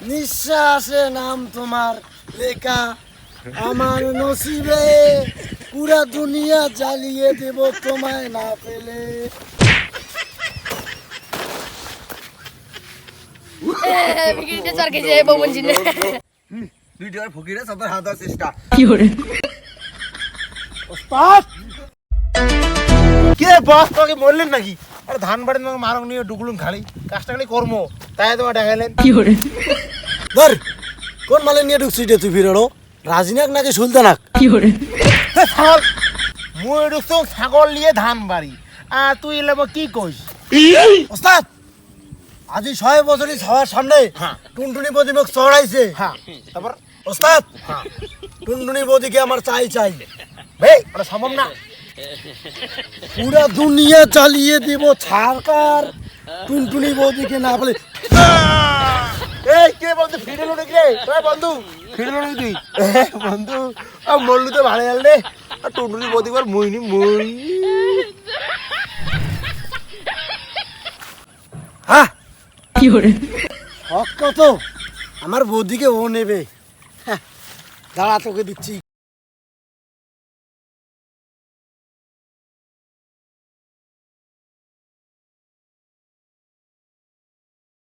নিঃশ্বাসে নাম তোমার লেখা, আমার নসিবে পুরা দুনিয়া জ্বালিয়ে দেব তোমায় না পেলে। বিক্রিতে চরকে যে বউ বলছি না ভিডিওর ফকিরে সবার হাত দেওয়ার চেষ্টা। ওস্তাদ কে বস তোকে বললেন নাকি? আরে ধান বাড়ি তোমাকে মারং নিয়ে ডুকলুম খালি কাজটা খালি কর্ম, তাই তোমার দেখালেন। ধর কোন মালে নিয়ে ঢুকছি রে তুই ফিরেড়ো? রাজিনাক নাকি সুলতানাক? ছাগল মুই ঢুকছো ছাগল নিয়ে ধান বাড়ি, আর তুই এলে কি কইস? ওস্তাদ আজি 6 বছরই সবার সামনে হ্যাঁ। টুনটুনি বৌদি মুখ চড়াইছে। হ্যাঁ তারপর ওস্তাদ টুনটুনি বৌদিকে আমার চাই চাই, ভাই ওটা সম্ভব না। পুরা দুনিয়া চালিয়ে দিব সরকার টুনটুনি বৌদিকে না বলে। এই কে বন্ধু ফিরে লো নাকি রে? ওই বন্ধু ফিরে লো নাকি তুই? বন্ধু মল্লু তো ভালো গেল রে, আর টুনটুনি বৌদি বার মুইনি মুই। হ্যাঁ হক কত আমার বৌদিকে ও নেবে। হ্যাঁ, দাঁড়া তোকে দিচ্ছি